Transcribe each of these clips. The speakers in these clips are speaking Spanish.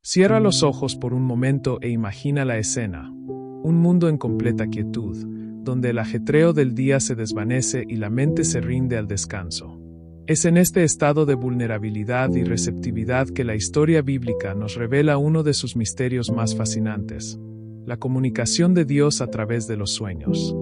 Cierra los ojos por un momento e imagina la escena. Un mundo en completa quietud, donde el ajetreo del día se desvanece y la mente se rinde al descanso. Es en este estado de vulnerabilidad y receptividad que la historia bíblica nos revela uno de sus misterios más fascinantes: la comunicación de Dios a través de los sueños.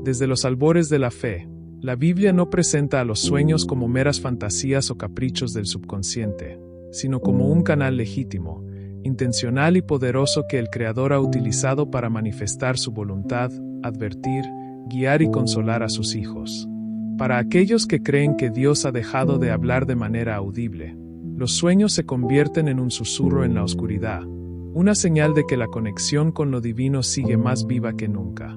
Desde los albores de la fe, la Biblia no presenta a los sueños como meras fantasías o caprichos del subconsciente, sino como un canal legítimo, intencional y poderoso que el Creador ha utilizado para manifestar su voluntad, advertir, guiar y consolar a sus hijos. Para aquellos que creen que Dios ha dejado de hablar de manera audible, los sueños se convierten en un susurro en la oscuridad, una señal de que la conexión con lo divino sigue más viva que nunca.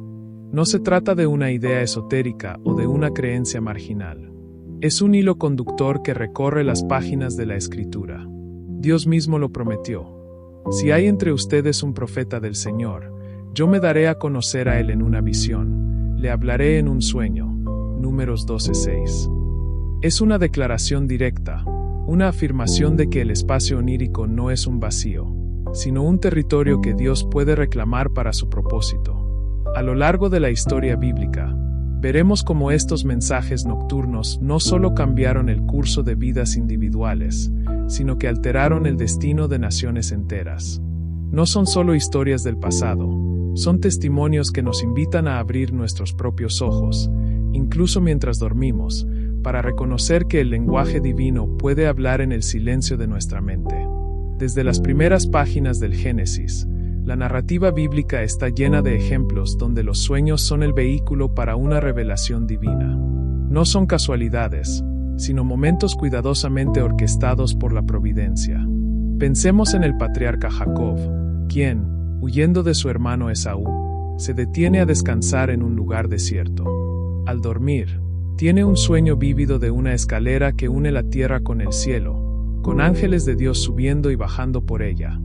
No se trata de una idea esotérica o de una creencia marginal. Es un hilo conductor que recorre las páginas de la Escritura. Dios mismo lo prometió: si hay entre ustedes un profeta del Señor, yo me daré a conocer a él en una visión, le hablaré en un sueño. Números 12:6. Es una declaración directa, una afirmación de que el espacio onírico no es un vacío, sino un territorio que Dios puede reclamar para su propósito. A lo largo de la historia bíblica, veremos cómo estos mensajes nocturnos no solo cambiaron el curso de vidas individuales, sino que alteraron el destino de naciones enteras. No son solo historias del pasado, son testimonios que nos invitan a abrir nuestros propios ojos, incluso mientras dormimos, para reconocer que el lenguaje divino puede hablar en el silencio de nuestra mente. Desde las primeras páginas del Génesis, la narrativa bíblica está llena de ejemplos donde los sueños son el vehículo para una revelación divina. No son casualidades, sino momentos cuidadosamente orquestados por la providencia. Pensemos en el patriarca Jacob, quien, huyendo de su hermano Esaú, se detiene a descansar en un lugar desierto. Al dormir, tiene un sueño vívido de una escalera que une la tierra con el cielo, con ángeles de Dios subiendo y bajando por ella.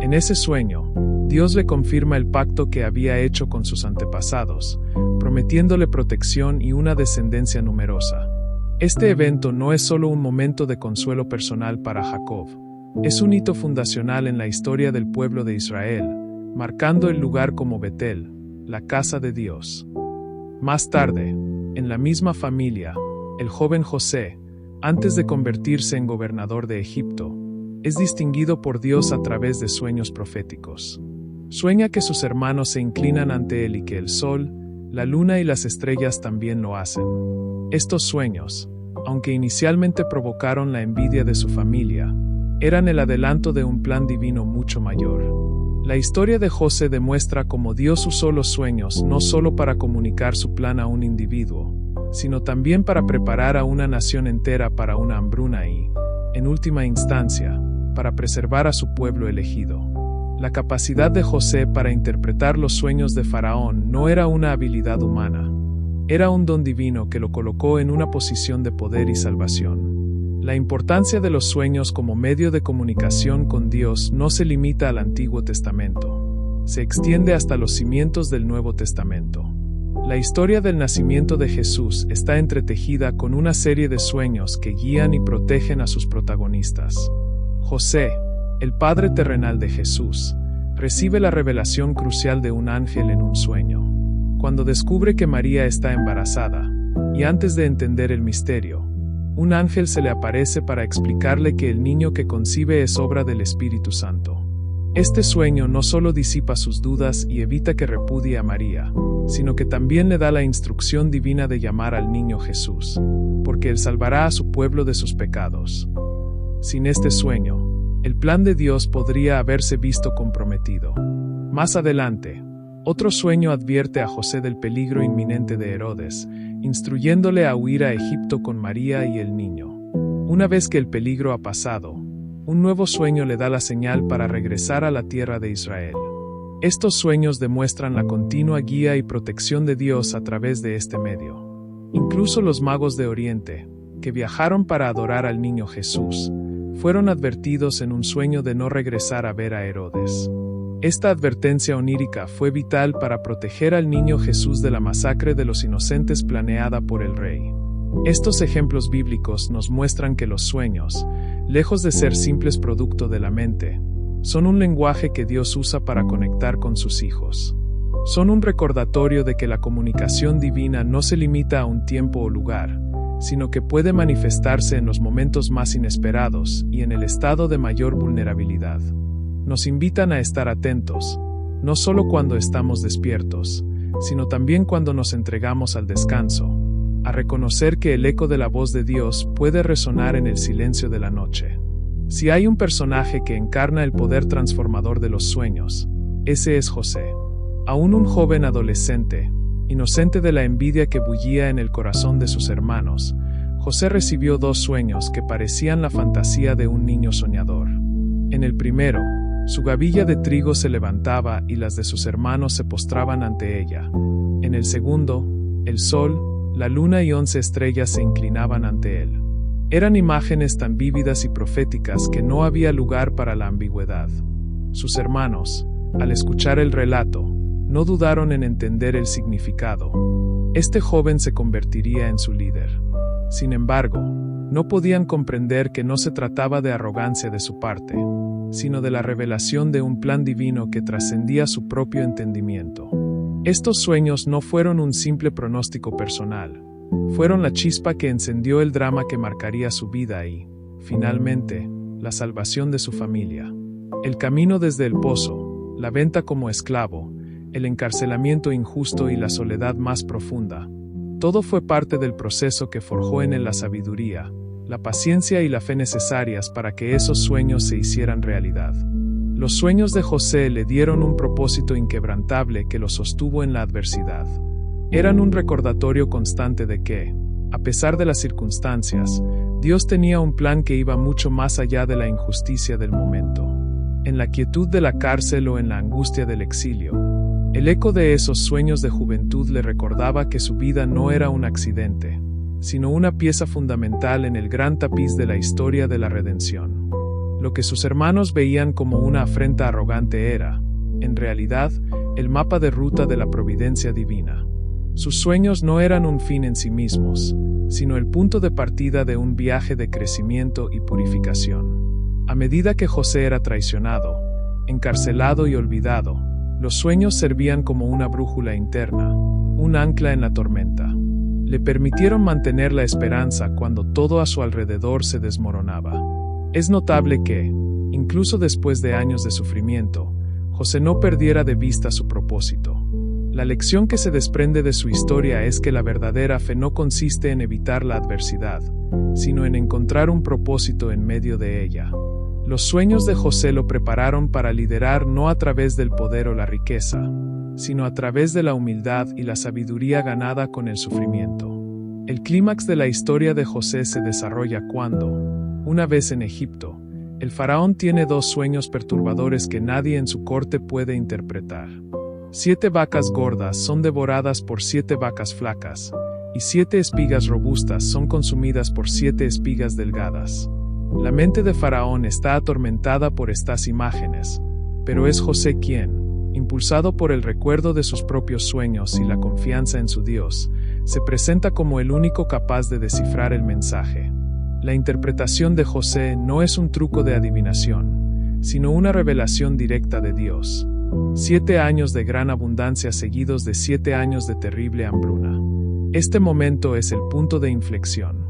En ese sueño, Dios le confirma el pacto que había hecho con sus antepasados, prometiéndole protección y una descendencia numerosa. Este evento no es solo un momento de consuelo personal para Jacob, es un hito fundacional en la historia del pueblo de Israel, marcando el lugar como Betel, la casa de Dios. Más tarde, en la misma familia, el joven José, antes de convertirse en gobernador de Egipto, es distinguido por Dios a través de sueños proféticos. Sueña que sus hermanos se inclinan ante él y que el sol, la luna y las estrellas también lo hacen. Estos sueños, aunque inicialmente provocaron la envidia de su familia, eran el adelanto de un plan divino mucho mayor. La historia de José demuestra cómo Dios usó los sueños no solo para comunicar su plan a un individuo, sino también para preparar a una nación entera para una hambruna y, en última instancia, para preservar a su pueblo elegido. La capacidad de José para interpretar los sueños de Faraón no era una habilidad humana. Era un don divino que lo colocó en una posición de poder y salvación. La importancia de los sueños como medio de comunicación con Dios no se limita al Antiguo Testamento. Se extiende hasta los cimientos del Nuevo Testamento. La historia del nacimiento de Jesús está entretejida con una serie de sueños que guían y protegen a sus protagonistas. José, el padre terrenal de Jesús, recibe la revelación crucial de un ángel en un sueño. Cuando descubre que María está embarazada, y antes de entender el misterio, un ángel se le aparece para explicarle que el niño que concibe es obra del Espíritu Santo. Este sueño no solo disipa sus dudas y evita que repudie a María, sino que también le da la instrucción divina de llamar al niño Jesús, porque él salvará a su pueblo de sus pecados. Sin este sueño, el plan de Dios podría haberse visto comprometido. Más adelante, otro sueño advierte a José del peligro inminente de Herodes, instruyéndole a huir a Egipto con María y el niño. Una vez que el peligro ha pasado, un nuevo sueño le da la señal para regresar a la tierra de Israel. Estos sueños demuestran la continua guía y protección de Dios a través de este medio. Incluso los magos de Oriente, que viajaron para adorar al niño Jesús, fueron advertidos en un sueño de no regresar a ver a Herodes. Esta advertencia onírica fue vital para proteger al niño Jesús de la masacre de los inocentes planeada por el rey. Estos ejemplos bíblicos nos muestran que los sueños, lejos de ser simples producto de la mente, son un lenguaje que Dios usa para conectar con sus hijos. Son un recordatorio de que la comunicación divina no se limita a un tiempo o lugar, sino que puede manifestarse en los momentos más inesperados y en el estado de mayor vulnerabilidad. Nos invitan a estar atentos, no solo cuando estamos despiertos, sino también cuando nos entregamos al descanso, a reconocer que el eco de la voz de Dios puede resonar en el silencio de la noche. Si hay un personaje que encarna el poder transformador de los sueños, ese es José. Aún un joven adolescente, inocente de la envidia que bullía en el corazón de sus hermanos, José recibió 2 sueños que parecían la fantasía de un niño soñador. En el primero, su gavilla de trigo se levantaba y las de sus hermanos se postraban ante ella. En el segundo, el sol, la luna y 11 estrellas se inclinaban ante él. Eran imágenes tan vívidas y proféticas que no había lugar para la ambigüedad. Sus hermanos, al escuchar el relato, no dudaron en entender el significado. Este joven se convertiría en su líder. Sin embargo, no podían comprender que no se trataba de arrogancia de su parte, sino de la revelación de un plan divino que trascendía su propio entendimiento. Estos sueños no fueron un simple pronóstico personal, fueron la chispa que encendió el drama que marcaría su vida y, finalmente, la salvación de su familia. El camino desde el pozo, la venta como esclavo, el encarcelamiento injusto y la soledad más profunda. Todo fue parte del proceso que forjó en él la sabiduría, la paciencia y la fe necesarias para que esos sueños se hicieran realidad. Los sueños de José le dieron un propósito inquebrantable que lo sostuvo en la adversidad. Eran un recordatorio constante de que, a pesar de las circunstancias, Dios tenía un plan que iba mucho más allá de la injusticia del momento. En la quietud de la cárcel o en la angustia del exilio, el eco de esos sueños de juventud le recordaba que su vida no era un accidente, sino una pieza fundamental en el gran tapiz de la historia de la redención. Lo que sus hermanos veían como una afrenta arrogante era, en realidad, el mapa de ruta de la providencia divina. Sus sueños no eran un fin en sí mismos, sino el punto de partida de un viaje de crecimiento y purificación. A medida que José era traicionado, encarcelado y olvidado, los sueños servían como una brújula interna, un ancla en la tormenta. Le permitieron mantener la esperanza cuando todo a su alrededor se desmoronaba. Es notable que, incluso después de años de sufrimiento, José no perdiera de vista su propósito. La lección que se desprende de su historia es que la verdadera fe no consiste en evitar la adversidad, sino en encontrar un propósito en medio de ella. Los sueños de José lo prepararon para liderar no a través del poder o la riqueza, sino a través de la humildad y la sabiduría ganada con el sufrimiento. El clímax de la historia de José se desarrolla cuando, una vez en Egipto, el faraón tiene 2 sueños perturbadores que nadie en su corte puede interpretar. 7 vacas gordas son devoradas por 7 vacas flacas, y 7 espigas robustas son consumidas por 7 espigas delgadas. La mente de Faraón está atormentada por estas imágenes, pero es José quien, impulsado por el recuerdo de sus propios sueños y la confianza en su Dios, se presenta como el único capaz de descifrar el mensaje. La interpretación de José no es un truco de adivinación, sino una revelación directa de Dios. 7 años de gran abundancia seguidos de 7 años de terrible hambruna. Este momento es el punto de inflexión.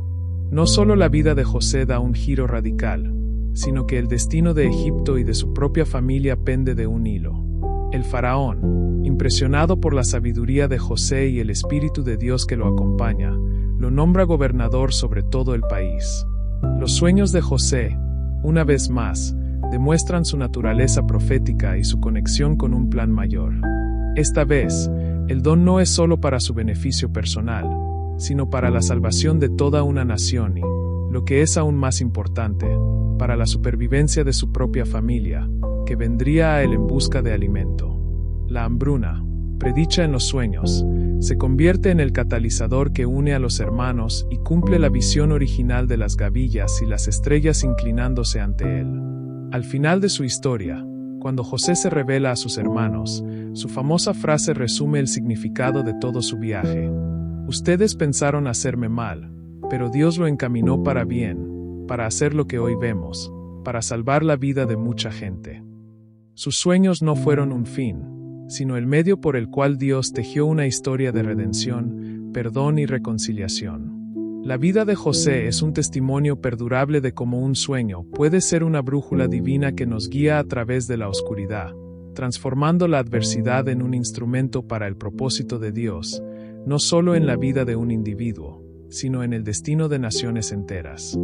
No solo la vida de José da un giro radical, sino que el destino de Egipto y de su propia familia pende de un hilo. El faraón, impresionado por la sabiduría de José y el Espíritu de Dios que lo acompaña, lo nombra gobernador sobre todo el país. Los sueños de José, una vez más, demuestran su naturaleza profética y su conexión con un plan mayor. Esta vez, el don no es solo para su beneficio personal, sino para la salvación de toda una nación y, lo que es aún más importante, para la supervivencia de su propia familia, que vendría a él en busca de alimento. La hambruna, predicha en los sueños, se convierte en el catalizador que une a los hermanos y cumple la visión original de las gavillas y las estrellas inclinándose ante él. Al final de su historia, cuando José se revela a sus hermanos, su famosa frase resume el significado de todo su viaje. Ustedes pensaron hacerme mal, pero Dios lo encaminó para bien, para hacer lo que hoy vemos, para salvar la vida de mucha gente. Sus sueños no fueron un fin, sino el medio por el cual Dios tejió una historia de redención, perdón y reconciliación. La vida de José es un testimonio perdurable de cómo un sueño puede ser una brújula divina que nos guía a través de la oscuridad, transformando la adversidad en un instrumento para el propósito de Dios, no solo en la vida de un individuo, sino en el destino de naciones enteras.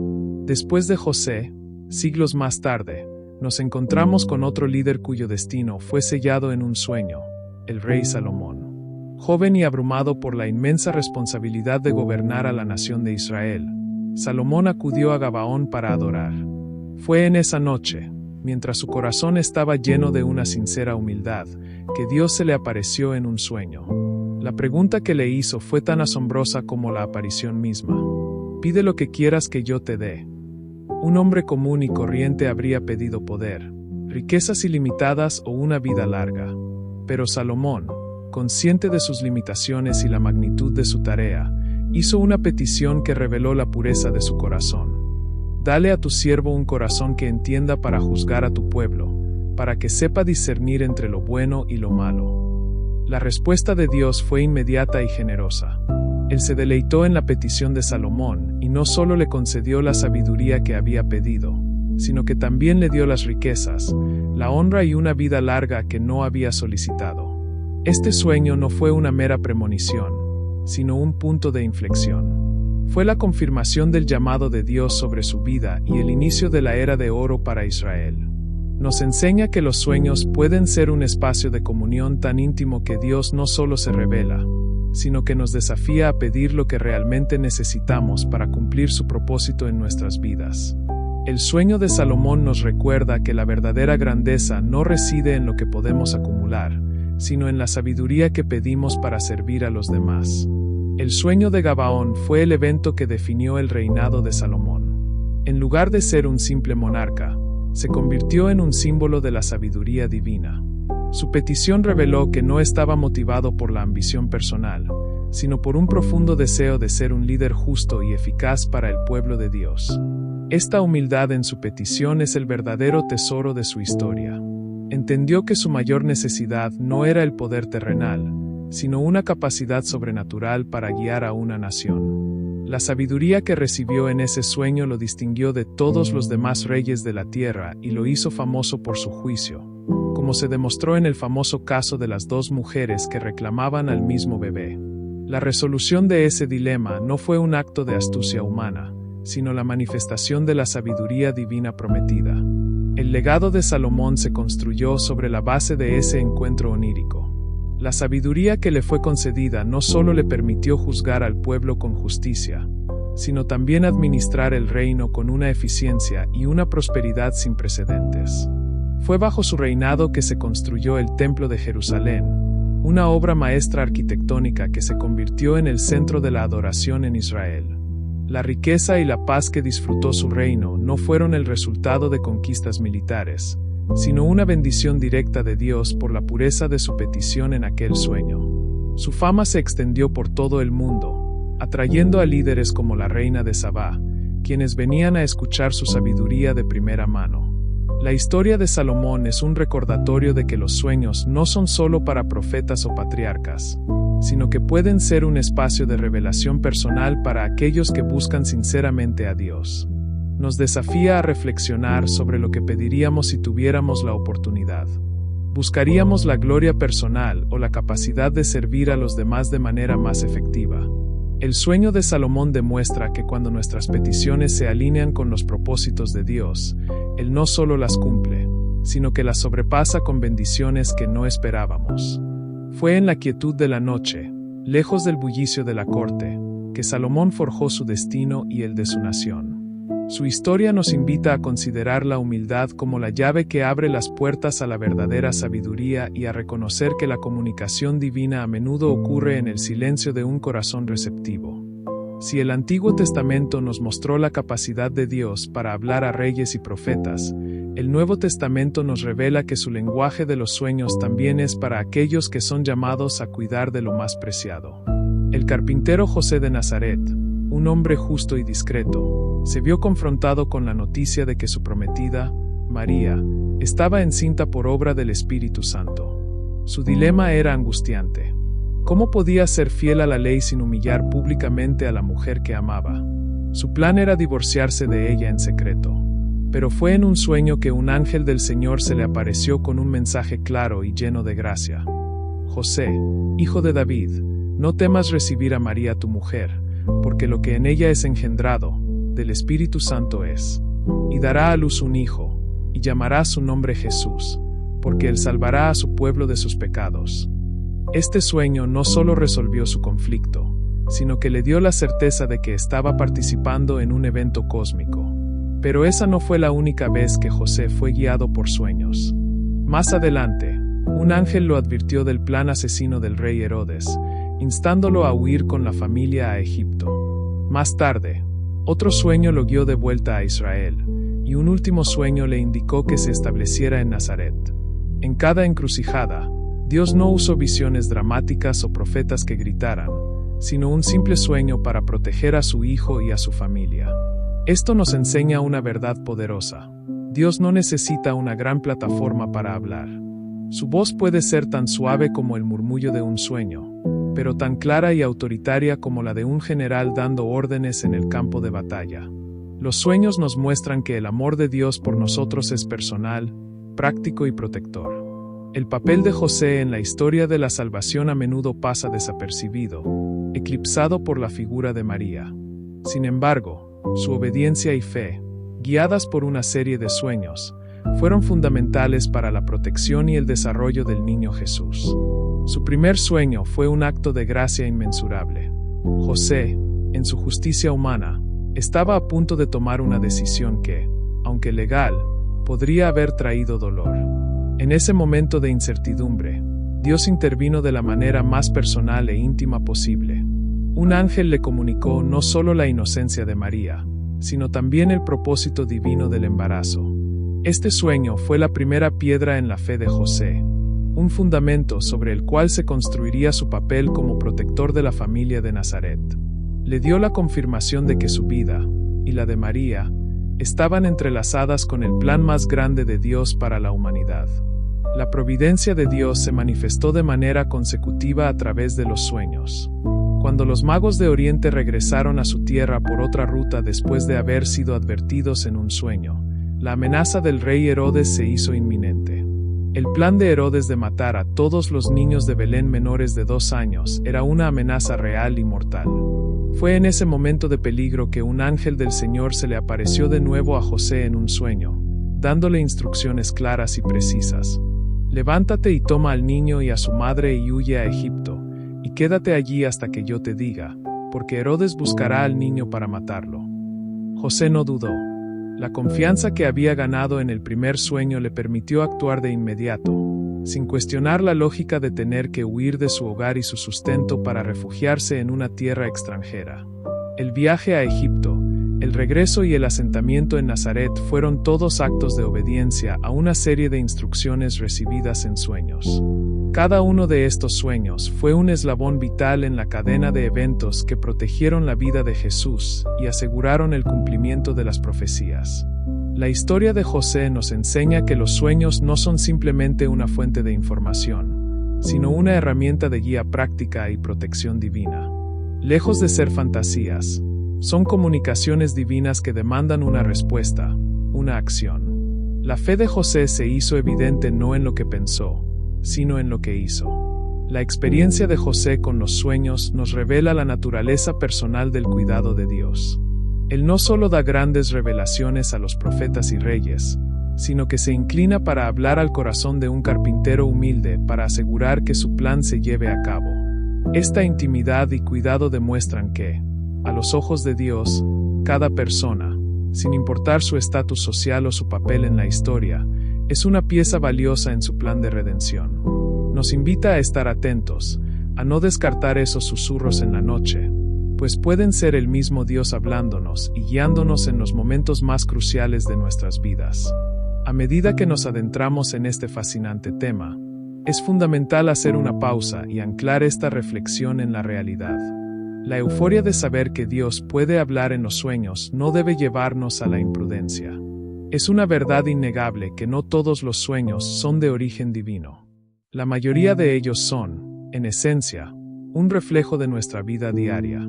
Después de José, siglos más tarde, nos encontramos con otro líder cuyo destino fue sellado en un sueño, el rey Salomón. Joven y abrumado por la inmensa responsabilidad de gobernar a la nación de Israel, Salomón acudió a Gabaón para adorar. Fue en esa noche, mientras su corazón estaba lleno de una sincera humildad, que Dios se le apareció en un sueño. La pregunta que le hizo fue tan asombrosa como la aparición misma. «Pide lo que quieras que yo te dé». Un hombre común y corriente habría pedido poder, riquezas ilimitadas o una vida larga. Pero Salomón, consciente de sus limitaciones y la magnitud de su tarea, hizo una petición que reveló la pureza de su corazón. «Dale a tu siervo un corazón que entienda para juzgar a tu pueblo, para que sepa discernir entre lo bueno y lo malo». La respuesta de Dios fue inmediata y generosa. Él se deleitó en la petición de Salomón y no solo le concedió la sabiduría que había pedido, sino que también le dio las riquezas, la honra y una vida larga que no había solicitado. Este sueño no fue una mera premonición, sino un punto de inflexión. Fue la confirmación del llamado de Dios sobre su vida y el inicio de la era de oro para Israel. Nos enseña que los sueños pueden ser un espacio de comunión tan íntimo que Dios no solo se revela, sino que nos desafía a pedir lo que realmente necesitamos para cumplir su propósito en nuestras vidas. El sueño de Salomón nos recuerda que la verdadera grandeza no reside en lo que podemos acumular, sino en la sabiduría que pedimos para servir a los demás. El sueño de Gabaón fue el evento que definió el reinado de Salomón. En lugar de ser un simple monarca, se convirtió en un símbolo de la sabiduría divina. Su petición reveló que no estaba motivado por la ambición personal, sino por un profundo deseo de ser un líder justo y eficaz para el pueblo de Dios. Esta humildad en su petición es el verdadero tesoro de su historia. Entendió que su mayor necesidad no era el poder terrenal, sino una capacidad sobrenatural para guiar a una nación. La sabiduría que recibió en ese sueño lo distinguió de todos los demás reyes de la tierra y lo hizo famoso por su juicio, como se demostró en el famoso caso de las dos mujeres que reclamaban al mismo bebé. La resolución de ese dilema no fue un acto de astucia humana, sino la manifestación de la sabiduría divina prometida. El legado de Salomón se construyó sobre la base de ese encuentro onírico. La sabiduría que le fue concedida no solo le permitió juzgar al pueblo con justicia, sino también administrar el reino con una eficiencia y una prosperidad sin precedentes. Fue bajo su reinado que se construyó el Templo de Jerusalén, una obra maestra arquitectónica que se convirtió en el centro de la adoración en Israel. La riqueza y la paz que disfrutó su reino no fueron el resultado de conquistas militares, sino una bendición directa de Dios por la pureza de su petición en aquel sueño. Su fama se extendió por todo el mundo, atrayendo a líderes como la reina de Sabá, quienes venían a escuchar su sabiduría de primera mano. La historia de Salomón es un recordatorio de que los sueños no son solo para profetas o patriarcas, sino que pueden ser un espacio de revelación personal para aquellos que buscan sinceramente a Dios. Nos desafía a reflexionar sobre lo que pediríamos si tuviéramos la oportunidad. ¿Buscaríamos la gloria personal o la capacidad de servir a los demás de manera más efectiva? El sueño de Salomón demuestra que cuando nuestras peticiones se alinean con los propósitos de Dios, Él no solo las cumple, sino que las sobrepasa con bendiciones que no esperábamos. Fue en la quietud de la noche, lejos del bullicio de la corte, que Salomón forjó su destino y el de su nación. Su historia nos invita a considerar la humildad como la llave que abre las puertas a la verdadera sabiduría y a reconocer que la comunicación divina a menudo ocurre en el silencio de un corazón receptivo. Si el Antiguo Testamento nos mostró la capacidad de Dios para hablar a reyes y profetas, el Nuevo Testamento nos revela que su lenguaje de los sueños también es para aquellos que son llamados a cuidar de lo más preciado. El carpintero José de Nazaret, un hombre justo y discreto, se vio confrontado con la noticia de que su prometida, María, estaba encinta por obra del Espíritu Santo. Su dilema era angustiante. ¿Cómo podía ser fiel a la ley sin humillar públicamente a la mujer que amaba? Su plan era divorciarse de ella en secreto. Pero fue en un sueño que un ángel del Señor se le apareció con un mensaje claro y lleno de gracia. José, hijo de David, no temas recibir a María tu mujer, porque lo que en ella es engendrado, del Espíritu Santo es. Y dará a luz un hijo, y llamará su nombre Jesús, porque él salvará a su pueblo de sus pecados. Este sueño no solo resolvió su conflicto, sino que le dio la certeza de que estaba participando en un evento cósmico. Pero esa no fue la única vez que José fue guiado por sueños. Más adelante, un ángel lo advirtió del plan asesino del rey Herodes, instándolo a huir con la familia a Egipto. Más tarde, otro sueño lo guió de vuelta a Israel, y un último sueño le indicó que se estableciera en Nazaret. En cada encrucijada, Dios no usó visiones dramáticas o profetas que gritaran, sino un simple sueño para proteger a su hijo y a su familia. Esto nos enseña una verdad poderosa. Dios no necesita una gran plataforma para hablar. Su voz puede ser tan suave como el murmullo de un sueño, pero tan clara y autoritaria como la de un general dando órdenes en el campo de batalla. Los sueños nos muestran que el amor de Dios por nosotros es personal, práctico y protector. El papel de José en la historia de la salvación a menudo pasa desapercibido, eclipsado por la figura de María. Sin embargo, su obediencia y fe, guiadas por una serie de sueños, fueron fundamentales para la protección y el desarrollo del niño Jesús. Su primer sueño fue un acto de gracia inmensurable. José, en su justicia humana, estaba a punto de tomar una decisión que, aunque legal, podría haber traído dolor. En ese momento de incertidumbre, Dios intervino de la manera más personal e íntima posible. Un ángel le comunicó no solo la inocencia de María, sino también el propósito divino del embarazo. Este sueño fue la primera piedra en la fe de José, un fundamento sobre el cual se construiría su papel como protector de la familia de Nazaret. Le dio la confirmación de que su vida, y la de María, estaban entrelazadas con el plan más grande de Dios para la humanidad. La providencia de Dios se manifestó de manera consecutiva a través de los sueños. Cuando los magos de Oriente regresaron a su tierra por otra ruta después de haber sido advertidos en un sueño, la amenaza del rey Herodes se hizo inminente. El plan de Herodes de matar a todos los niños de Belén menores de 2 años era una amenaza real y mortal. Fue en ese momento de peligro que un ángel del Señor se le apareció de nuevo a José en un sueño, dándole instrucciones claras y precisas. Levántate y toma al niño y a su madre y huye a Egipto, y quédate allí hasta que yo te diga, porque Herodes buscará al niño para matarlo. José no dudó. La confianza que había ganado en el primer sueño le permitió actuar de inmediato, sin cuestionar la lógica de tener que huir de su hogar y su sustento para refugiarse en una tierra extranjera. El viaje a Egipto, el regreso y el asentamiento en Nazaret fueron todos actos de obediencia a una serie de instrucciones recibidas en sueños. Cada uno de estos sueños fue un eslabón vital en la cadena de eventos que protegieron la vida de Jesús y aseguraron el cumplimiento de las profecías. La historia de José nos enseña que los sueños no son simplemente una fuente de información, sino una herramienta de guía práctica y protección divina. Lejos de ser fantasías, son comunicaciones divinas que demandan una respuesta, una acción. La fe de José se hizo evidente no en lo que pensó, sino en lo que hizo. La experiencia de José con los sueños nos revela la naturaleza personal del cuidado de Dios. Él no solo da grandes revelaciones a los profetas y reyes, sino que se inclina para hablar al corazón de un carpintero humilde para asegurar que su plan se lleve a cabo. Esta intimidad y cuidado demuestran que, a los ojos de Dios, cada persona, sin importar su estatus social o su papel en la historia, es una pieza valiosa en su plan de redención. Nos invita a estar atentos, a no descartar esos susurros en la noche, pues pueden ser el mismo Dios hablándonos y guiándonos en los momentos más cruciales de nuestras vidas. A medida que nos adentramos en este fascinante tema, es fundamental hacer una pausa y anclar esta reflexión en la realidad. La euforia de saber que Dios puede hablar en los sueños no debe llevarnos a la imprudencia. Es una verdad innegable que no todos los sueños son de origen divino. La mayoría de ellos son, en esencia, un reflejo de nuestra vida diaria.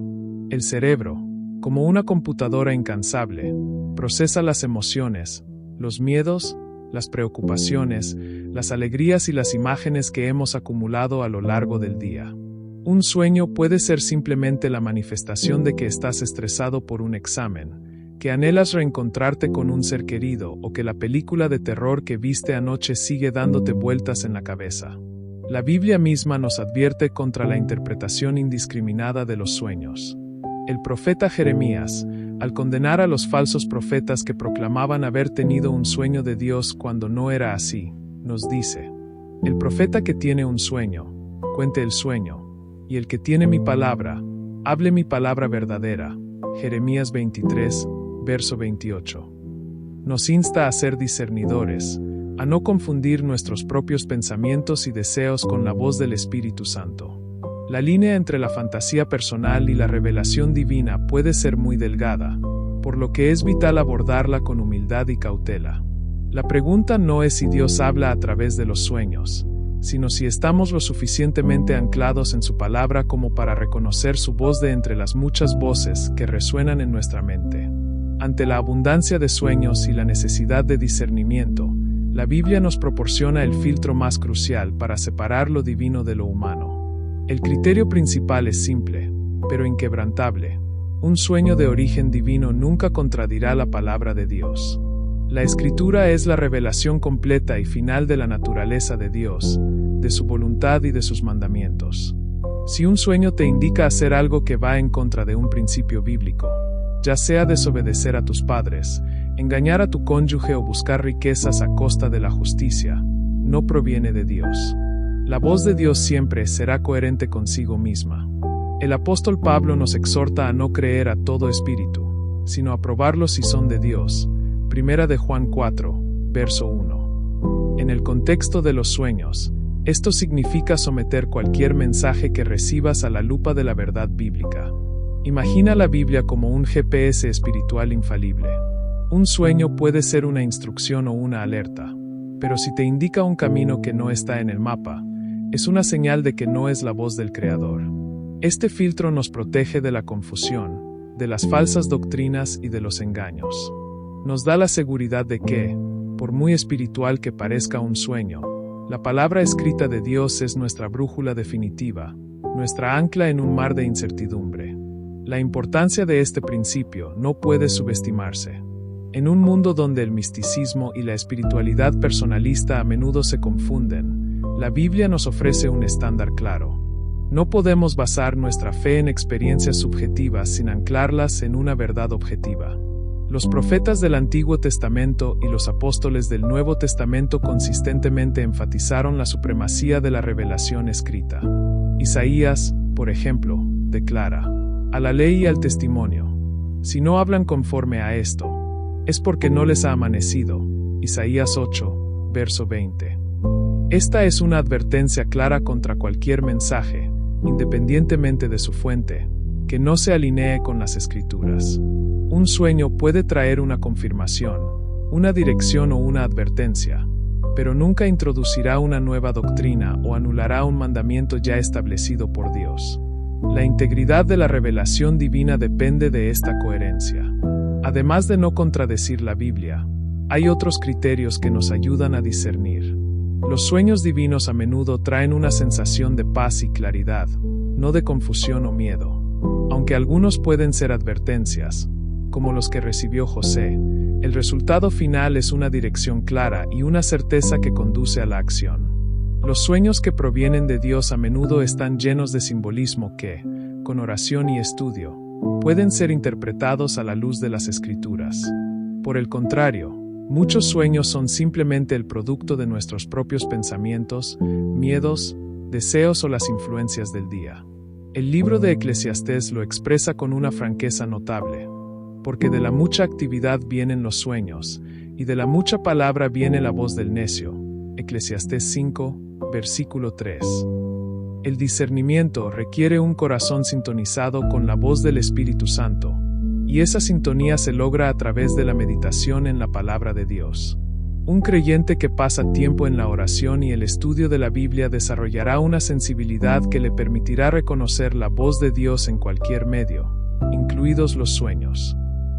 El cerebro, como una computadora incansable, procesa las emociones, los miedos, las preocupaciones, las alegrías y las imágenes que hemos acumulado a lo largo del día. Un sueño puede ser simplemente la manifestación de que estás estresado por un examen, que anhelas reencontrarte con un ser querido o que la película de terror que viste anoche sigue dándote vueltas en la cabeza. La Biblia misma nos advierte contra la interpretación indiscriminada de los sueños. El profeta Jeremías, al condenar a los falsos profetas que proclamaban haber tenido un sueño de Dios cuando no era así, nos dice: el profeta que tiene un sueño, cuente el sueño, y el que tiene mi palabra, hable mi palabra verdadera. Jeremías 23, verso 28. Nos insta a ser discernidores, a no confundir nuestros propios pensamientos y deseos con la voz del Espíritu Santo. La línea entre la fantasía personal y la revelación divina puede ser muy delgada, por lo que es vital abordarla con humildad y cautela. La pregunta no es si Dios habla a través de los sueños, sino si estamos lo suficientemente anclados en su palabra como para reconocer su voz de entre las muchas voces que resuenan en nuestra mente. Ante la abundancia de sueños y la necesidad de discernimiento, la Biblia nos proporciona el filtro más crucial para separar lo divino de lo humano. El criterio principal es simple, pero inquebrantable. Un sueño de origen divino nunca contradirá la palabra de Dios. La Escritura es la revelación completa y final de la naturaleza de Dios, de su voluntad y de sus mandamientos. Si un sueño te indica hacer algo que va en contra de un principio bíblico, ya sea desobedecer a tus padres, engañar a tu cónyuge o buscar riquezas a costa de la justicia, no proviene de Dios. La voz de Dios siempre será coherente consigo misma. El apóstol Pablo nos exhorta a no creer a todo espíritu, sino a probarlos si son de Dios. Primera de Juan 4, verso 1. En el contexto de los sueños, esto significa someter cualquier mensaje que recibas a la lupa de la verdad bíblica. Imagina la Biblia como un GPS espiritual infalible. Un sueño puede ser una instrucción o una alerta, pero si te indica un camino que no está en el mapa, es una señal de que no es la voz del Creador. Este filtro nos protege de la confusión, de las falsas doctrinas y de los engaños. Nos da la seguridad de que, por muy espiritual que parezca un sueño, la palabra escrita de Dios es nuestra brújula definitiva, nuestra ancla en un mar de incertidumbre. La importancia de este principio no puede subestimarse. En un mundo donde el misticismo y la espiritualidad personalista a menudo se confunden, la Biblia nos ofrece un estándar claro. No podemos basar nuestra fe en experiencias subjetivas sin anclarlas en una verdad objetiva. Los profetas del Antiguo Testamento y los apóstoles del Nuevo Testamento consistentemente enfatizaron la supremacía de la revelación escrita. Isaías, por ejemplo, declara: a la ley y al testimonio. Si no hablan conforme a esto, es porque no les ha amanecido. Isaías 8, verso 20. Esta es una advertencia clara contra cualquier mensaje, independientemente de su fuente, que no se alinee con las Escrituras. Un sueño puede traer una confirmación, una dirección o una advertencia, pero nunca introducirá una nueva doctrina o anulará un mandamiento ya establecido por Dios. La integridad de la revelación divina depende de esta coherencia. Además de no contradecir la Biblia, hay otros criterios que nos ayudan a discernir. Los sueños divinos a menudo traen una sensación de paz y claridad, no de confusión o miedo. Aunque algunos pueden ser advertencias, como los que recibió José, el resultado final es una dirección clara y una certeza que conduce a la acción. Los sueños que provienen de Dios a menudo están llenos de simbolismo que, con oración y estudio, pueden ser interpretados a la luz de las Escrituras. Por el contrario, muchos sueños son simplemente el producto de nuestros propios pensamientos, miedos, deseos o las influencias del día. El libro de Eclesiastés lo expresa con una franqueza notable, porque de la mucha actividad vienen los sueños, y de la mucha palabra viene la voz del necio. Eclesiastés 5, versículo 3. El discernimiento requiere un corazón sintonizado con la voz del Espíritu Santo, y esa sintonía se logra a través de la meditación en la palabra de Dios. Un creyente que pasa tiempo en la oración y el estudio de la Biblia desarrollará una sensibilidad que le permitirá reconocer la voz de Dios en cualquier medio, incluidos los sueños.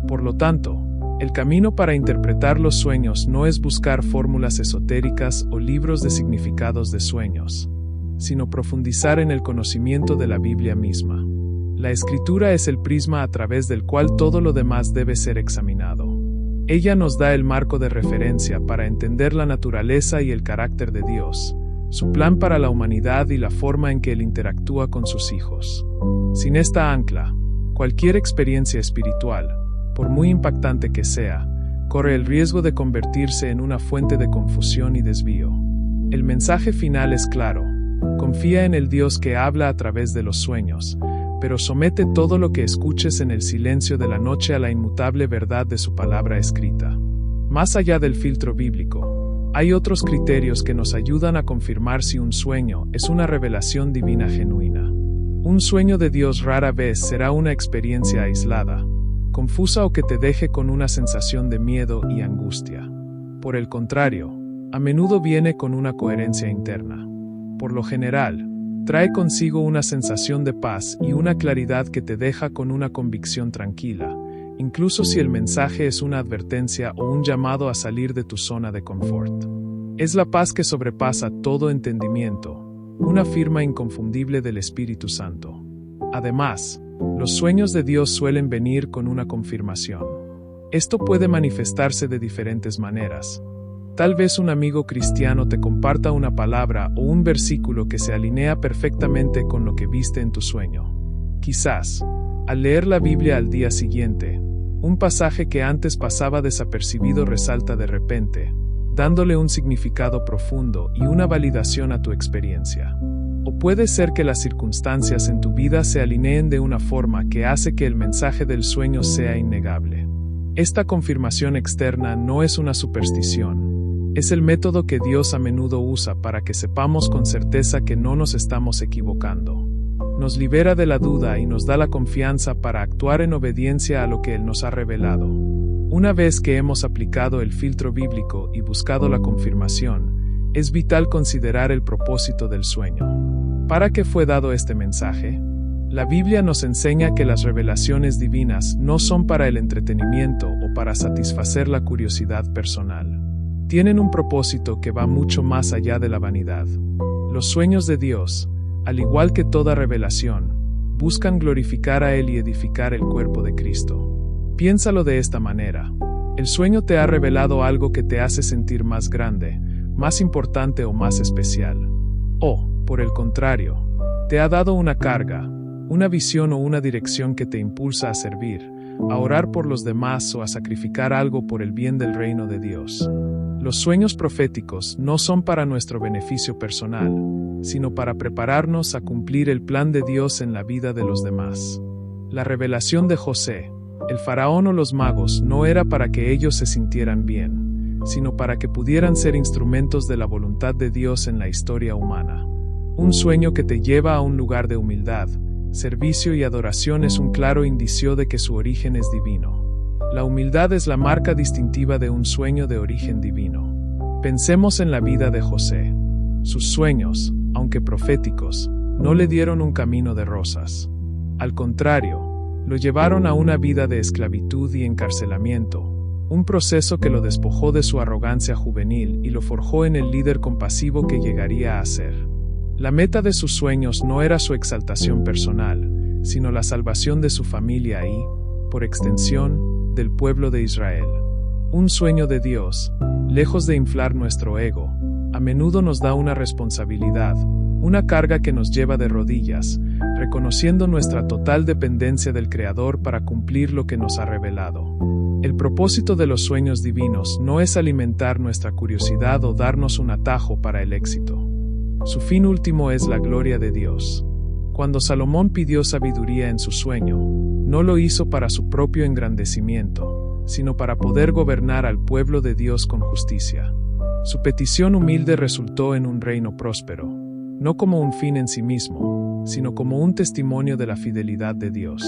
Por lo tanto, el camino para interpretar los sueños no es buscar fórmulas esotéricas o libros de significados de sueños, sino profundizar en el conocimiento de la Biblia misma. La Escritura es el prisma a través del cual todo lo demás debe ser examinado. Ella nos da el marco de referencia para entender la naturaleza y el carácter de Dios, su plan para la humanidad y la forma en que Él interactúa con sus hijos. Sin esta ancla, cualquier experiencia espiritual, por muy impactante que sea, corre el riesgo de convertirse en una fuente de confusión y desvío. El mensaje final es claro: confía en el Dios que habla a través de los sueños, pero somete todo lo que escuches en el silencio de la noche a la inmutable verdad de su palabra escrita. Más allá del filtro bíblico, hay otros criterios que nos ayudan a confirmar si un sueño es una revelación divina genuina. Un sueño de Dios rara vez será una experiencia aislada, confusa o que te deje con una sensación de miedo y angustia. Por el contrario, a menudo viene con una coherencia interna. Por lo general, trae consigo una sensación de paz y una claridad que te deja con una convicción tranquila, incluso si el mensaje es una advertencia o un llamado a salir de tu zona de confort. Es la paz que sobrepasa todo entendimiento, una firma inconfundible del Espíritu Santo. Además, los sueños de Dios suelen venir con una confirmación. Esto puede manifestarse de diferentes maneras. Tal vez un amigo cristiano te comparta una palabra o un versículo que se alinea perfectamente con lo que viste en tu sueño. Quizás, al leer la Biblia al día siguiente, un pasaje que antes pasaba desapercibido resalta de repente, dándole un significado profundo y una validación a tu experiencia. O puede ser que las circunstancias en tu vida se alineen de una forma que hace que el mensaje del sueño sea innegable. Esta confirmación externa no es una superstición. Es el método que Dios a menudo usa para que sepamos con certeza que no nos estamos equivocando. Nos libera de la duda y nos da la confianza para actuar en obediencia a lo que Él nos ha revelado. Una vez que hemos aplicado el filtro bíblico y buscado la confirmación, es vital considerar el propósito del sueño. ¿Para qué fue dado este mensaje? La Biblia nos enseña que las revelaciones divinas no son para el entretenimiento o para satisfacer la curiosidad personal. Tienen un propósito que va mucho más allá de la vanidad. Los sueños de Dios, al igual que toda revelación, buscan glorificar a Él y edificar el cuerpo de Cristo. Piénsalo de esta manera: el sueño te ha revelado algo que te hace sentir más grande, más importante o más especial. O, por el contrario, te ha dado una carga, una visión o una dirección que te impulsa a servir, a orar por los demás o a sacrificar algo por el bien del reino de Dios. Los sueños proféticos no son para nuestro beneficio personal, sino para prepararnos a cumplir el plan de Dios en la vida de los demás. La revelación de José, el faraón o los magos no era para que ellos se sintieran bien, sino para que pudieran ser instrumentos de la voluntad de Dios en la historia humana. Un sueño que te lleva a un lugar de humildad, servicio y adoración es un claro indicio de que su origen es divino. La humildad es la marca distintiva de un sueño de origen divino. Pensemos en la vida de José. Sus sueños, aunque proféticos, no le dieron un camino de rosas. Al contrario, lo llevaron a una vida de esclavitud y encarcelamiento, un proceso que lo despojó de su arrogancia juvenil y lo forjó en el líder compasivo que llegaría a ser. La meta de sus sueños no era su exaltación personal, sino la salvación de su familia y, por extensión, del pueblo de Israel. Un sueño de Dios, lejos de inflar nuestro ego, a menudo nos da una responsabilidad, una carga que nos lleva de rodillas, reconociendo nuestra total dependencia del Creador para cumplir lo que nos ha revelado. El propósito de los sueños divinos no es alimentar nuestra curiosidad o darnos un atajo para el éxito. Su fin último es la gloria de Dios. Cuando Salomón pidió sabiduría en su sueño, no lo hizo para su propio engrandecimiento, sino para poder gobernar al pueblo de Dios con justicia. Su petición humilde resultó en un reino próspero, no como un fin en sí mismo, sino como un testimonio de la fidelidad de Dios.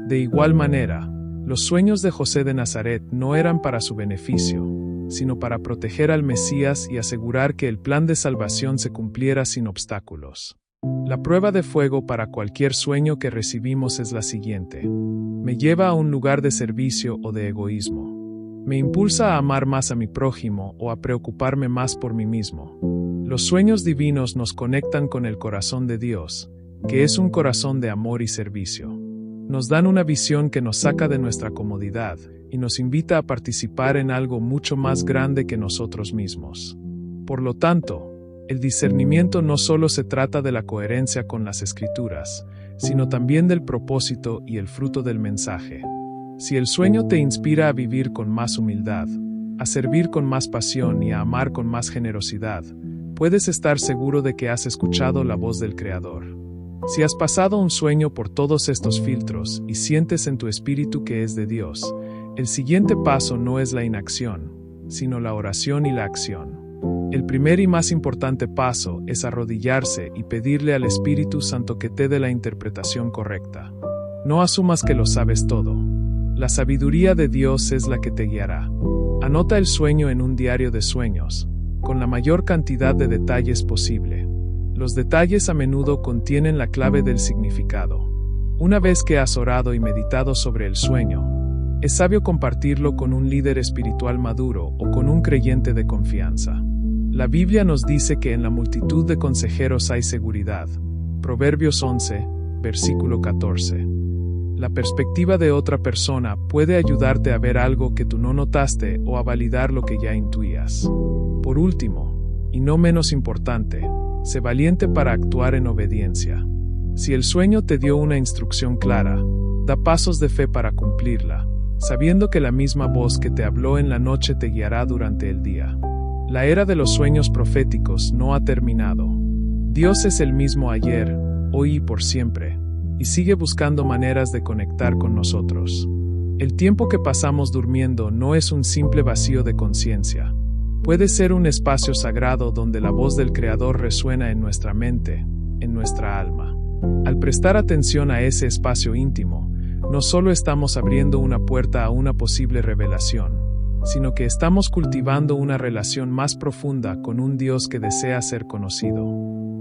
De igual manera, Los sueños de José de Nazaret no eran para su beneficio, sino para proteger al Mesías y asegurar que el plan de salvación se cumpliera sin obstáculos. La prueba de fuego para cualquier sueño que recibimos es la siguiente: me lleva a un lugar de servicio o de egoísmo. Me impulsa a amar más a mi prójimo o a preocuparme más por mí mismo. Los sueños divinos nos conectan con el corazón de Dios, que es un corazón de amor y servicio. Nos dan una visión que nos saca de nuestra comodidad y nos invita a participar en algo mucho más grande que nosotros mismos. Por lo tanto, el discernimiento no solo se trata de la coherencia con las Escrituras, sino también del propósito y el fruto del mensaje. Si el sueño te inspira a vivir con más humildad, a servir con más pasión y a amar con más generosidad, puedes estar seguro de que has escuchado la voz del Creador. Si has pasado un sueño por todos estos filtros y sientes en tu espíritu que es de Dios, el siguiente paso no es la inacción, sino la oración y la acción. El primer y más importante paso es arrodillarse y pedirle al Espíritu Santo que te dé la interpretación correcta. No asumas que lo sabes todo. La sabiduría de Dios es la que te guiará. Anota el sueño en un diario de sueños, con la mayor cantidad de detalles posible. Los detalles a menudo contienen la clave del significado. Una vez que has orado y meditado sobre el sueño, es sabio compartirlo con un líder espiritual maduro o con un creyente de confianza. La Biblia nos dice que en la multitud de consejeros hay seguridad. Proverbios 11, versículo 14. La perspectiva de otra persona puede ayudarte a ver algo que tú no notaste o a validar lo que ya intuías. Por último, y no menos importante, sé valiente para actuar en obediencia. Si el sueño te dio una instrucción clara, da pasos de fe para cumplirla, sabiendo que la misma voz que te habló en la noche te guiará durante el día. La era de los sueños proféticos no ha terminado. Dios es el mismo ayer, hoy y por siempre, y sigue buscando maneras de conectar con nosotros. El tiempo que pasamos durmiendo no es un simple vacío de conciencia. Puede ser un espacio sagrado donde la voz del Creador resuena en nuestra mente, en nuestra alma. Al prestar atención a ese espacio íntimo, no solo estamos abriendo una puerta a una posible revelación, sino que estamos cultivando una relación más profunda con un Dios que desea ser conocido.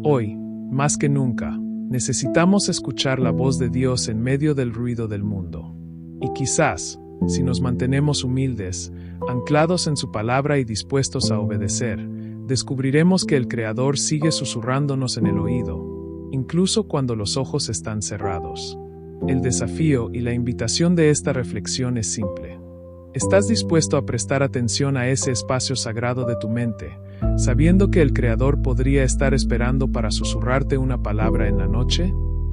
Hoy, más que nunca, necesitamos escuchar la voz de Dios en medio del ruido del mundo. Y quizás, si nos mantenemos humildes, anclados en su palabra y dispuestos a obedecer, descubriremos que el Creador sigue susurrándonos en el oído, incluso cuando los ojos están cerrados. El desafío y la invitación de esta reflexión es simple. ¿Estás dispuesto a prestar atención a ese espacio sagrado de tu mente, sabiendo que el Creador podría estar esperando para susurrarte una palabra en la noche?